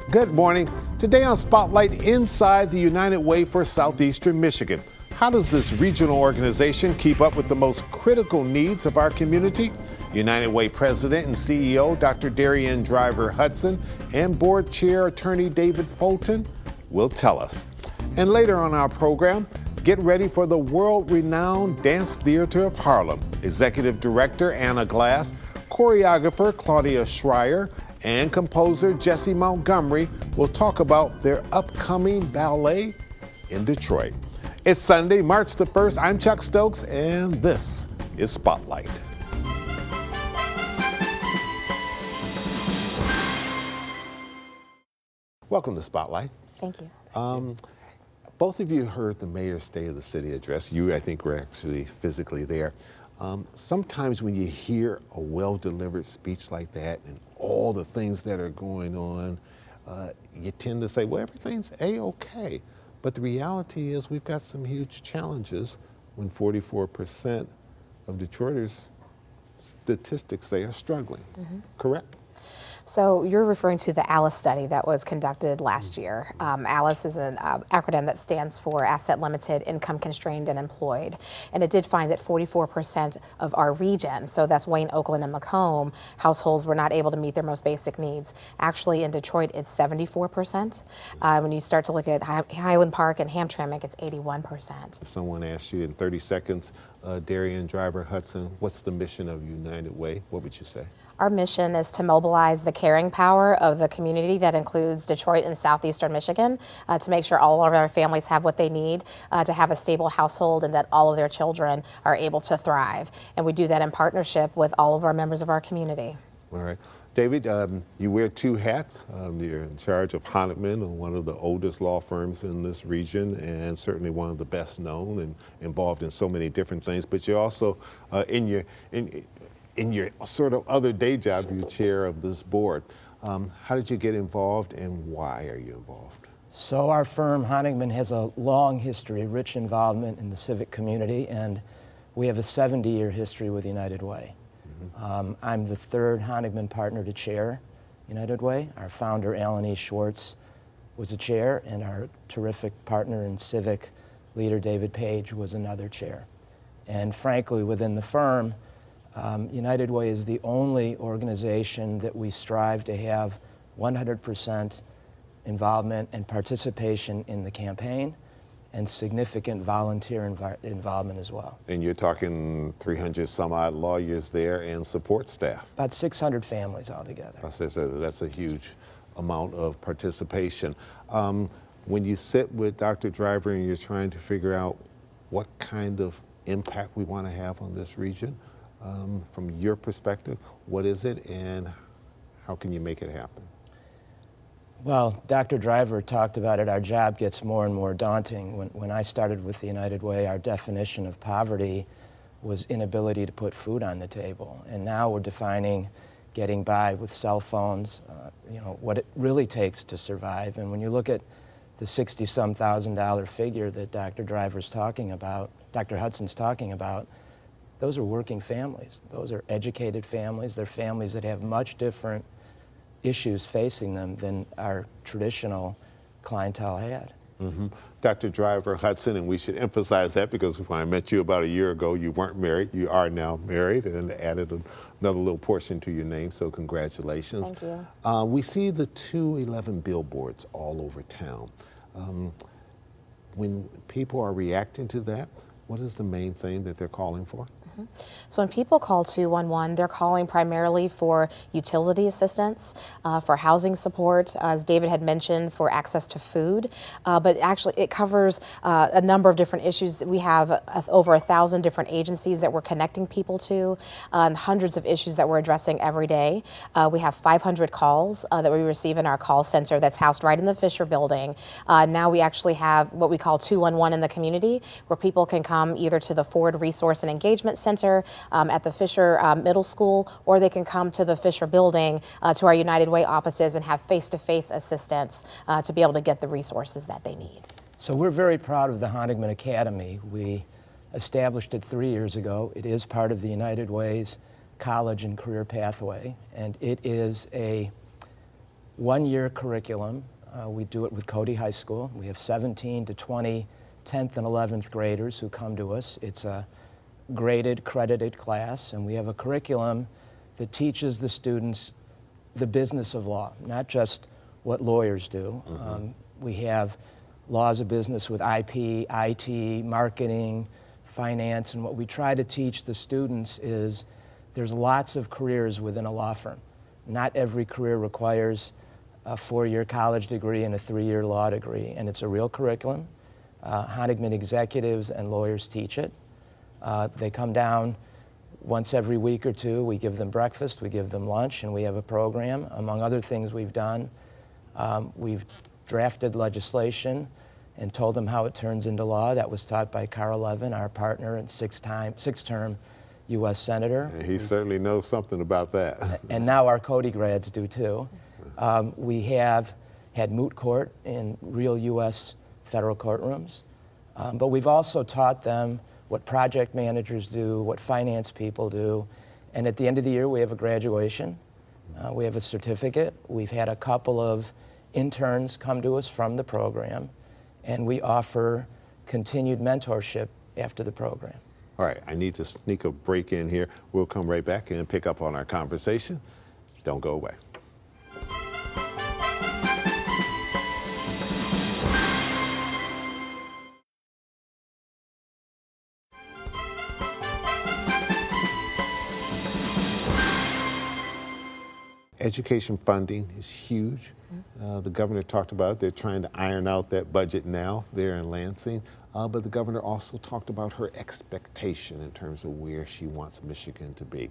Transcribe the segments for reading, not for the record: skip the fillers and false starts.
Good morning. Today on Spotlight, inside the United Way for Southeastern Michigan. How does this regional organization keep up with the most critical needs of our community? United Way President and CEO Dr. Darian Driver Hudson and Board Chair Attorney David Fulton will tell us. And later on our program, get ready for the world-renowned Dance Theater of Harlem. Executive Director Anna Glass, choreographer Claudia Schreier, and composer Jesse Montgomery will talk about their upcoming ballet in Detroit. It's Sunday, March the 1st. I'm Chuck Stokes, and this is Spotlight. Welcome to Spotlight. Thank you. Both of you heard the mayor's State of the City address. You, I think, were actually physically there. Sometimes when you hear a well-delivered speech like that and all the things that are going on, you tend to say, well, everything's A-okay. But the reality is we've got some huge challenges when 44% of Detroiters, statistics say, are struggling. Correct? So you're referring to the ALICE study that was conducted last year. ALICE is an acronym that stands for Asset Limited, Income Constrained, and Employed. And it did find that 44% of our region, so that's Wayne, Oakland, and Macomb, households were not able to meet their most basic needs. Actually, in Detroit, it's 74%. When you start to look at Highland Park and Hamtramck, it's 81%. If someone asked you in 30 seconds, Darian Driver Hudson, what's the mission of United Way? What would you say? Our mission is to mobilize the caring power of the community that includes Detroit and Southeastern Michigan to make sure all of our families have what they need to have a stable household and that all of their children are able to thrive. And we do that in partnership with all of our members of our community. All right. David, you wear two hats. You're in charge of Honigman, one of the oldest law firms in this region and certainly one of the best known and involved in so many different things. But you're also in your sort of other day job, you're chair of this board. How did you get involved and why are you involved? So our firm, Honigman, has a long history, rich involvement in the civic community, and we have a 70-year history with United Way. I'm the third Honigman partner to chair United Way. Our founder, Alan E. Schwartz, was a chair, and our terrific partner and civic leader, David Page, was another chair. And frankly, within the firm, United Way is the only organization that we strive to have 100% involvement and participation in the campaign and significant volunteer involvement as well. And you're talking 300 some odd lawyers there and support staff. About 600 families altogether. That's a huge amount of participation. When you sit with Dr. Driver and you're trying to figure out what kind of impact we want to have on this region, from your perspective, what is it and how can you make it happen? Well, Dr. Driver talked about it. Our job gets more and more daunting. When I started with the United Way, our definition of poverty was inability to put food on the table. And now we're defining getting by with cell phones, what it really takes to survive. And when you look at the $60-some thousand figure that Dr. Driver's talking about, Dr. Hudson's talking about, those are working families. Those are educated families. They're families that have much different issues facing them than our traditional clientele had. Dr. Driver Hudson, and we should emphasize that because when I met you about a year ago, you weren't married. You are now married and added another little portion to your name, so congratulations. Thank you. We see the 211 billboards all over town. When people are reacting to that, what is the main thing that they're calling for? So when people call 211, they're calling primarily for utility assistance, for housing support, as David had mentioned, for access to food. But actually it covers a number of different issues. We have over 1,000 different agencies that we're connecting people to, and hundreds of issues that we're addressing every day. We have 500 calls that we receive in our call center that's housed right in the Fisher building. Now we actually have what we call 211 in the community, where people can come either to the Ford Resource and Engagement Center at the Fisher Middle School, or they can come to the Fisher building to our United Way offices and have face-to-face assistance to be able to get the resources that they need. So we're very proud of the Honigman Academy. We established it 3 years ago. It is part of the United Way's college and career pathway, and it is a one-year curriculum. We do it with Cody High School. We have 17 to 20 10th and 11th graders who come to us. It's a graded, credited class, and we have a curriculum that teaches the students the business of law, not just what lawyers do. We have laws of business with IP, IT, marketing, finance, and what we try to teach the students is there's lots of careers within a law firm. Not every career requires a 4-year college degree and a 3-year law degree, and it's a real curriculum. Honigman executives and lawyers teach it. They come down once every week or two. We give them breakfast, we give them lunch, and we have a program. Among other things we've done, we've drafted legislation and told them how it turns into law. That was taught by Carl Levin, our partner and six-term U.S. Senator. And he certainly knows something about that. And now our Cody grads do too. We have had moot court in real U.S. federal courtrooms, but we've also taught them what project managers do, what finance people do, and at the end of the year we have a graduation. We have a certificate. We've had a couple of interns come to us from the program, and we offer continued mentorship after the program. All right, I need to sneak a break in here. We'll come right back and pick up on our conversation. Don't go away. Education funding is huge. The governor talked about it. They're trying to iron out that budget now there in Lansing. But the governor also talked about her expectation in terms of where she wants Michigan to be.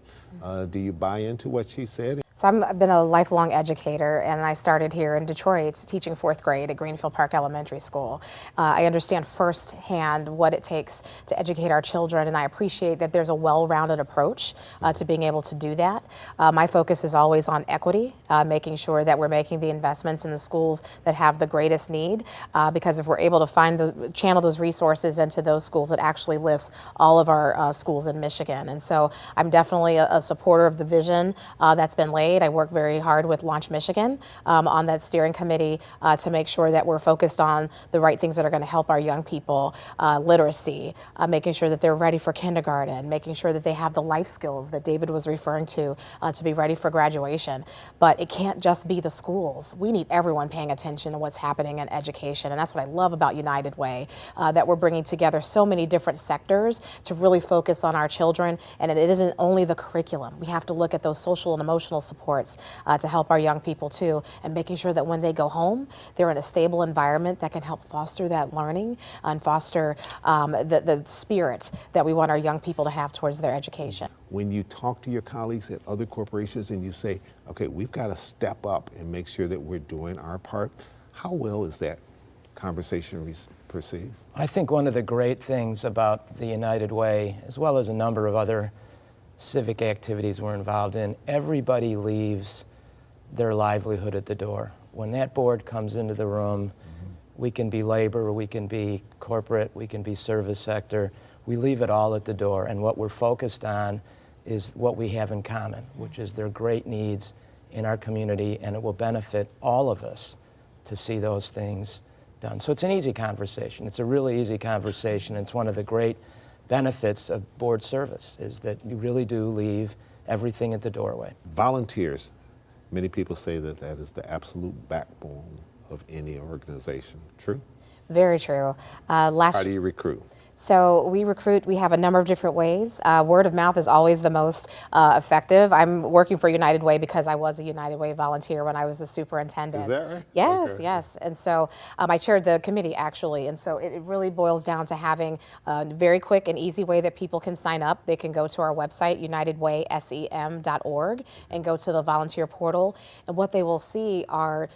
Do you buy into what she said? So I've been a lifelong educator, and I started here in Detroit teaching 4th grade at Greenfield Park Elementary School. I understand firsthand what it takes to educate our children, and I appreciate that there's a well-rounded approach to being able to do that. My focus is always on equity, making sure that we're making the investments in the schools that have the greatest need, because if we're able to channel those resources into those schools, it actually lifts all of our schools in Michigan. And so I'm definitely a supporter of the vision that's been laid. I work very hard with Launch Michigan on that steering committee to make sure that we're focused on the right things that are going to help our young people, literacy, making sure that they're ready for kindergarten, making sure that they have the life skills that David was referring to be ready for graduation. But it can't just be the schools. We need everyone paying attention to what's happening in education, and that's what I love about United Way, that we're bringing together so many different sectors to really focus on our children, and it isn't only the curriculum. We have to look at those social and emotional supports to help our young people too, and making sure that when they go home, they're in a stable environment that can help foster that learning and foster the spirit that we want our young people to have towards their education. When you talk to your colleagues at other corporations and you say, okay, we've got to step up and make sure that we're doing our part, how well is that conversation perceived? I think one of the great things about the United Way, as well as a number of other civic activities we're involved in, everybody leaves their livelihood at the door. When that board comes into the room, we can be labor, we can be corporate, we can be service sector. We leave it all at the door, and what we're focused on is what we have in common, which is there are great needs in our community, and it will benefit all of us to see those things done. So it's an easy conversation. It's a really easy conversation. It's one of the great benefits of board service is that you really do leave everything at the doorway. Volunteers. Many people say that that is the absolute backbone of any organization. True? Very true. How do you recruit? So we have a number of different ways. Word of mouth is always the most effective. I'm working for United Way because I was a United Way volunteer when I was the superintendent. Is that right? Yes, okay. Yes. And so I chaired the committee actually, and so it really boils down to having a very quick and easy way that people can sign up. They can go to our website, unitedwaysem.org, and go to the volunteer portal, and what they will see are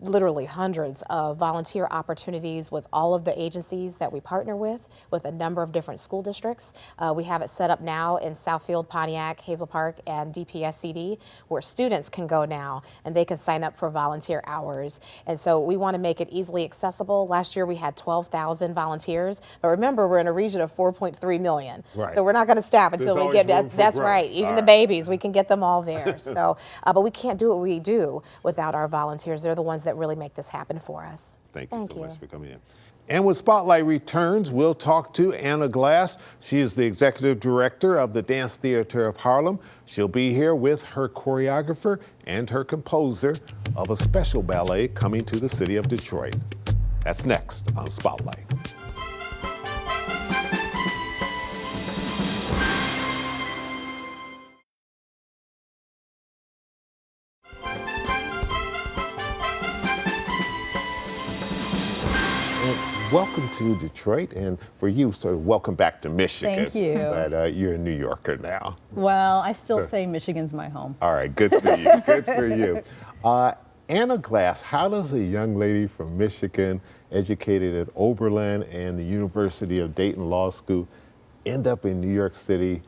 literally hundreds of volunteer opportunities with all of the agencies that we partner with a number of different school districts. We have it set up now in Southfield, Pontiac, Hazel Park, and DPSCD, where students can go now and they can sign up for volunteer hours. And so we want to make it easily accessible. Last year we had 12,000 volunteers, but remember we're in a region of 4.3 million. Right. So we're not going to stop until we get that. That's right. Even the babies, we can get them all there. So, but we can't do what we do without our volunteers. They're the ones that really make this happen for us. Thank you so much for coming in. And when Spotlight returns, we'll talk to Anna Glass. She is the executive director of the Dance Theater of Harlem. She'll be here with her choreographer and her composer of a special ballet coming to the city of Detroit. That's next on Spotlight. Welcome to Detroit, and for you, so welcome back to Michigan. Thank you. But you're a New Yorker now. Well, I still say Michigan's my home. All right, good for you, good for you. Anna Glass, how does a young lady from Michigan, educated at Oberlin and the University of Dayton Law School, end up in New York City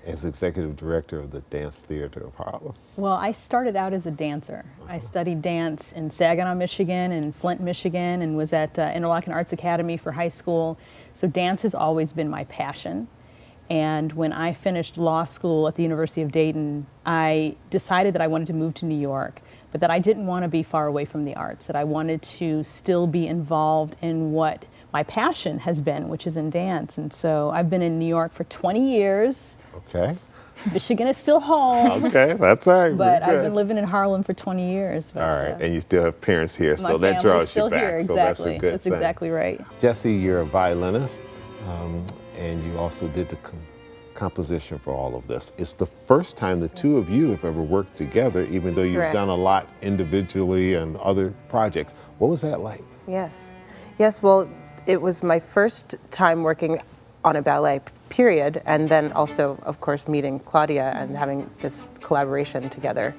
as executive director of the Dance Theater of Harlem? Well, I started out as a dancer. I studied dance in Saginaw, Michigan, and Flint, Michigan, and was at Interlochen Arts Academy for high school. So dance has always been my passion. And when I finished law school at the University of Dayton, I decided that I wanted to move to New York, but that I didn't want to be far away from the arts, that I wanted to still be involved in what my passion has been, which is in dance. And so I've been in New York for 20 years. Okay. Michigan is still home. Okay, that's all right. But I've been living in Harlem for 20 years. All right, and you still have parents here, so My that draws still you back. here, exactly. So that's a good That's thing. exactly right. Jesse, you're a violinist, and you also did the composition for all of this. It's the first time the two of you have ever worked together, even though you've Correct. done a lot individually and other projects. What was that like? Yes. Yes, well, it was my first time working on a ballet, period, and then also, of course, meeting Claudia and having this collaboration together.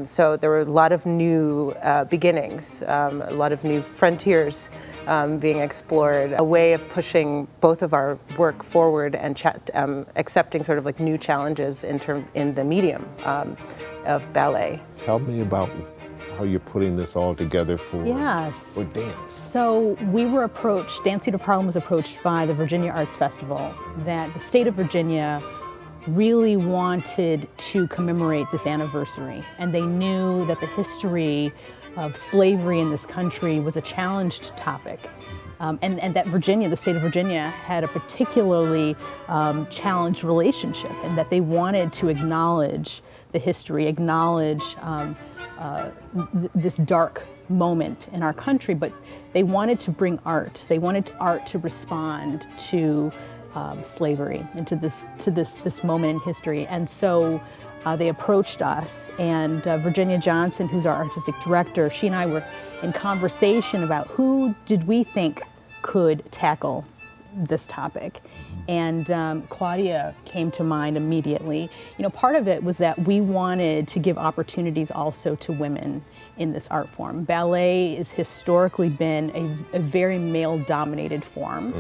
So there were a lot of new beginnings, a lot of new frontiers being explored, a way of pushing both of our work forward and accepting sort of like new challenges in the medium of ballet. Tell me about how you're putting this all together for dance. So we were approached, Dance Theater of Harlem was approached by the Virginia Arts Festival, that the state of Virginia really wanted to commemorate this anniversary. And they knew that the history of slavery in this country was a challenged topic. And that Virginia, the state of Virginia, had a particularly challenged relationship, and that they wanted to acknowledge the history, acknowledge this dark moment in our country, but they wanted to bring art. They wanted art to respond to slavery and to this moment in history. And so they approached us, and Virginia Johnson, who's our artistic director, she and I were in conversation about who did we think could tackle this topic. And Claudia came to mind immediately. You know, part of it was that we wanted to give opportunities also to women in this art form. Ballet has historically been a very male-dominated form.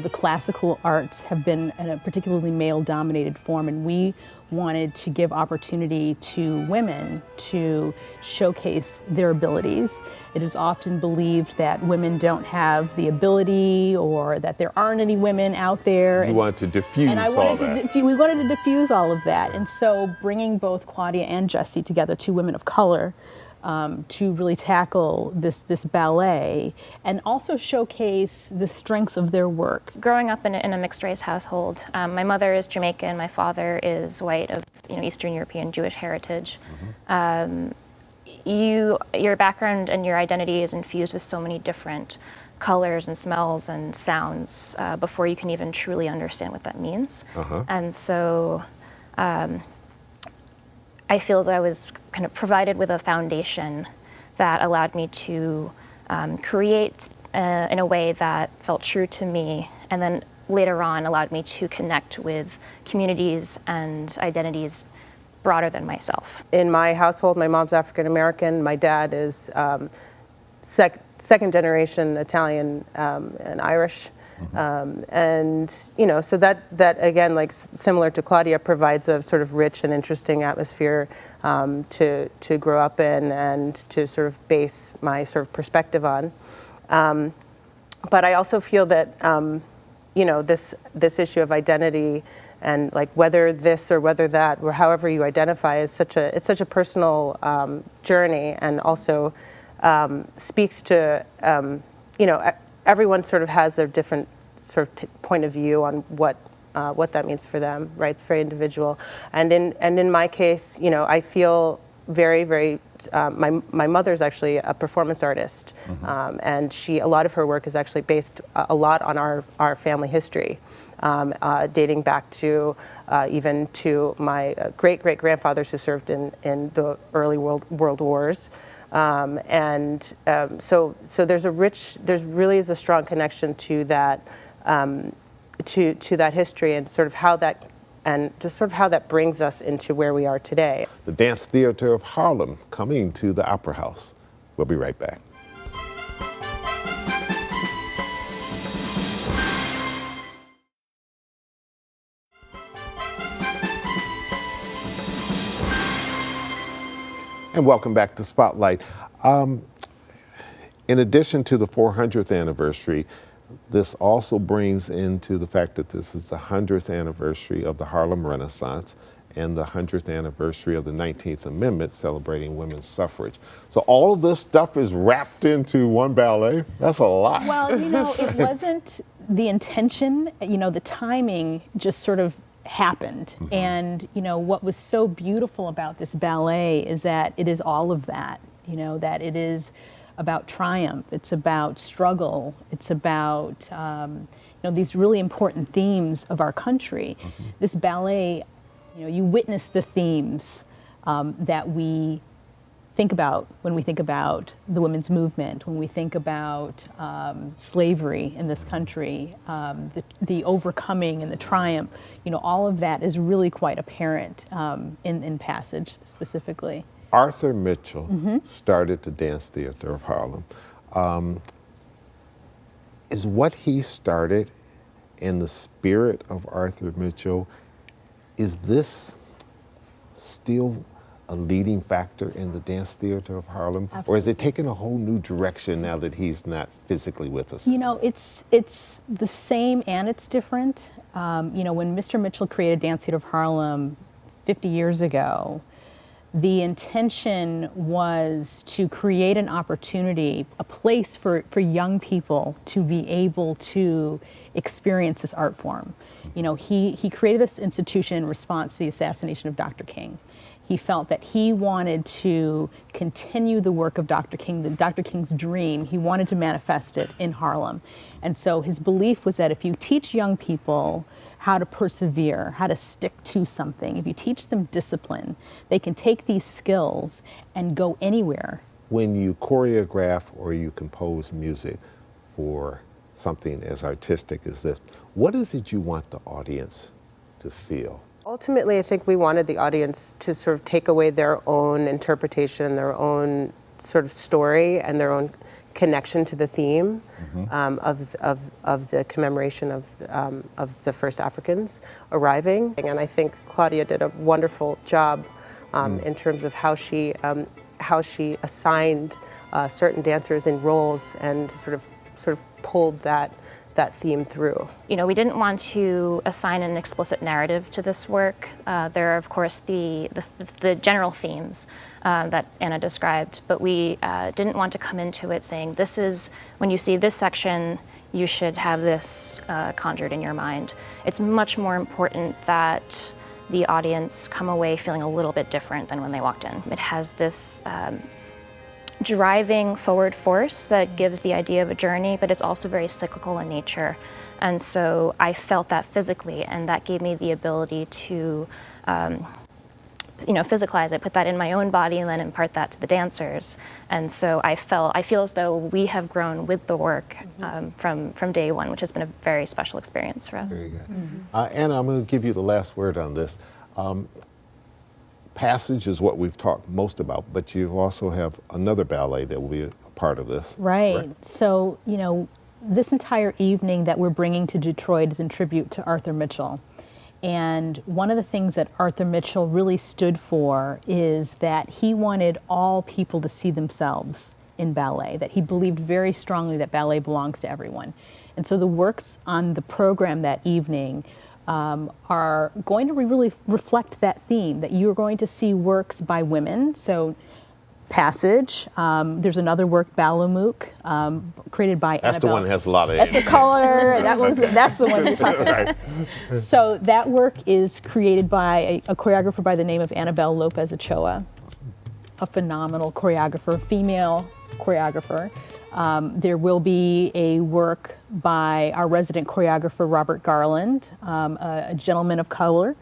The classical arts have been a particularly male-dominated form, and we wanted to give opportunity to women to showcase their abilities. It is often believed that women don't have the ability, or that there aren't any women out there. You wanted to diffuse all that. We wanted to diffuse all of that. And so bringing both Claudia and Jessie together, two women of color, to really tackle this ballet and also showcase the strengths of their work. Growing up in a mixed-race household, my mother is Jamaican, my father is white, of Eastern European Jewish heritage. Your background and your identity is infused with so many different colors and smells and sounds before you can even truly understand what that means. And so I feel that I was kind of provided with a foundation that allowed me to create in a way that felt true to me, and then later on allowed me to connect with communities and identities broader than myself. In my household, my mom's African American, my dad is second generation Italian and Irish. And so that again, like similar to Claudia, provides a sort of rich and interesting atmosphere to grow up in and to sort of base my sort of perspective on. But I also feel that this issue of identity and like whether this or whether that or however you identify is such a personal journey, and also speaks to everyone sort of has their different sort of point of view on what that means for them, right? It's very individual. And in my case, I feel very, very, my mother's actually a performance artist, and a lot of her work is actually based a lot on our family history, dating back to even to my great-great-grandfathers who served in the early world wars. So there really is a strong connection to that, to that history, and sort of how that brings us into where we are today. The Dance Theater of Harlem coming to the Opera House. We'll be right back. And welcome back to Spotlight. In addition to the 400th anniversary, this also brings into the fact that this is the 100th anniversary of the Harlem Renaissance and the 100th anniversary of the 19th Amendment celebrating women's suffrage. So all of this stuff is wrapped into one ballet. That's a lot. Well, it wasn't the intention. The timing just sort of happened. And, what was so beautiful about this ballet is that it is all of that, that it is about triumph, it's about struggle, it's about these really important themes of our country. This ballet, you witness the themes that we think about when we think about the women's movement, when we think about slavery in this country, the overcoming and the triumph. All of that is really quite apparent in Passage specifically. Arthur Mitchell started the Dance Theater of Harlem. Is what he started in the spirit of Arthur Mitchell, is this still a leading factor in the Dance Theater of Harlem? Absolutely. Or is it taking a whole new direction now that he's not physically with us? It's the same and it's different. When Mr. Mitchell created Dance Theater of Harlem 50 years ago, the intention was to create an opportunity, a place for young people to be able to experience this art form. He created this institution in response to the assassination of Dr. King. He felt that he wanted to continue the work of Dr. King, Dr. King's dream. He wanted to manifest it in Harlem. And so his belief was that if you teach young people how to persevere, how to stick to something, if you teach them discipline, they can take these skills and go anywhere. When you choreograph or you compose music for something as artistic as this, what is it you want the audience to feel? Ultimately, I think we wanted the audience to sort of take away their own interpretation, their own sort of story, and their own connection to the theme of the commemoration of the first Africans arriving. And I think Claudia did a wonderful job in terms of how she assigned certain dancers in roles and sort of pulled that theme through. We didn't want to assign an explicit narrative to this work. There are, of course, the general themes that Anna described, but we didn't want to come into it saying, this is, when you see this section, you should have this conjured in your mind. It's much more important that the audience come away feeling a little bit different than when they walked in. It has this driving forward force that gives the idea of a journey, but it's also very cyclical in nature. And so I felt that physically, and that gave me the ability to physicalize it, put that in my own body, and then impart that to the dancers. And so I feel as though we have grown with the work from day one, which has been a very special experience for us. Very good. Anna, I'm going to give you the last word on this. Passage is what we've talked most about, but you also have another ballet that will be a part of this. Right. So, you know, this entire evening that we're bringing to Detroit is in tribute to Arthur Mitchell. And one of the things that Arthur Mitchell really stood for is that he wanted all people to see themselves in ballet, that he believed very strongly that ballet belongs to everyone. And so the works on the program that evening are going to really reflect that theme, that you're going to see works by women. So Passage, there's another work, Balamuk, created by That's Annabelle. the one that has a lot of That's the energy. color, that's the one you're talking about. Right. So that work is created by a choreographer by the name of Annabelle Lopez Ochoa, a phenomenal choreographer, female choreographer. There will be a work by our resident choreographer, Robert Garland, a gentleman of color.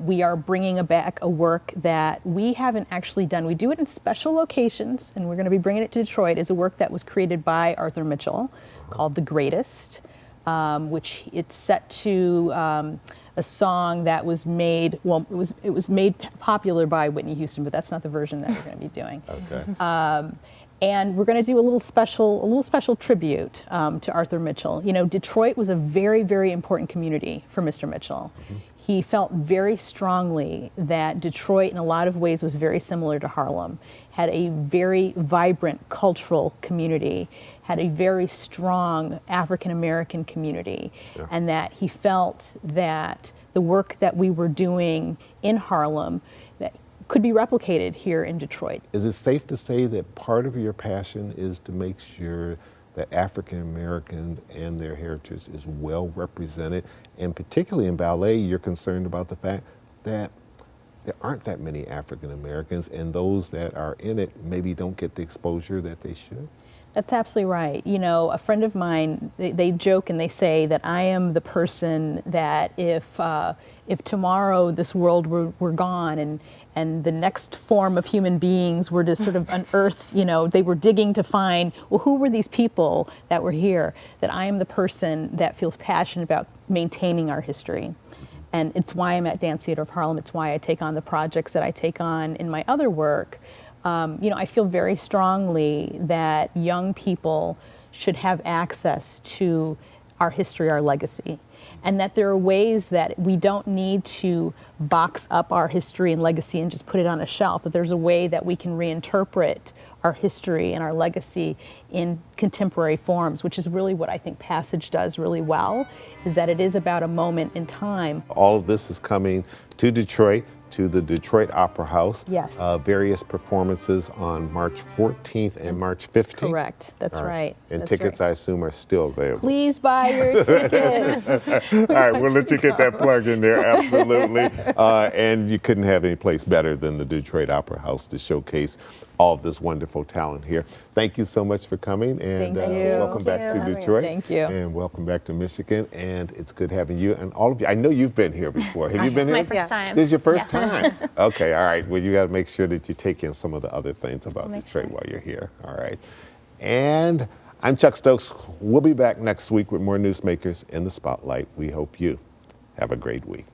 We are bringing back a work that we haven't actually done. We do it in special locations, and we're going to be bringing it to Detroit. It's a work that was created by Arthur Mitchell called The Greatest, which it's set to a song that was made, well, it was made popular by Whitney Houston, but that's not the version that we're going to be doing. Okay. And we're going to do a little special tribute to Arthur Mitchell. You know, Detroit was a very, very important community for Mr. Mitchell. He felt very strongly that Detroit, in a lot of ways, was very similar to Harlem, had a very vibrant cultural community, had a very strong African-American community, and that he felt that the work that we were doing in Harlem that could be replicated here in Detroit. Is it safe to say that part of your passion is to make sure that African Americans and their heritage is well represented, and particularly in ballet, you're concerned about the fact that there aren't that many African Americans, and those that are in it maybe don't get the exposure that they should? That's absolutely right. You know, a friend of mine, they joke and they say that I am the person that if tomorrow this world were gone and the next form of human beings were to sort of unearth, you know, they were digging to find, well, who were these people that were here? That I am the person that feels passionate about maintaining our history. And it's why I'm at Dance Theater of Harlem. It's why I take on the projects that I take on in my other work. You know, I feel very strongly that young people should have access to our history, our legacy, and that there are ways that we don't need to box up our history and legacy and just put it on a shelf, that there's a way that we can reinterpret our history and our legacy in contemporary forms, which is really what I think Passage does really well, is that it is about a moment in time. All of this is coming to Detroit, to the Detroit Opera House. Yes. Various performances on March 14th and March 15th. Correct, that's right. And That's tickets, right. I assume, are still available. Please buy your tickets. All right, we'll let you get that plug in there, absolutely. And you couldn't have any place better than the Detroit Opera House to showcase all of this wonderful talent here. Thank you so much for coming, and Thank you. welcome back Thank you to for having us. Detroit. Thank you. And welcome back to Michigan, and it's good having you and all of you. I know you've been here before. Have you been It's here? my first time. This is your first Yes. time? Okay, all right. Well, you got to make sure that you take in some of the other things about Make Detroit sure. while you're here. All right. And I'm Chuck Stokes. We'll be back next week with more newsmakers in the spotlight. We hope you have a great week.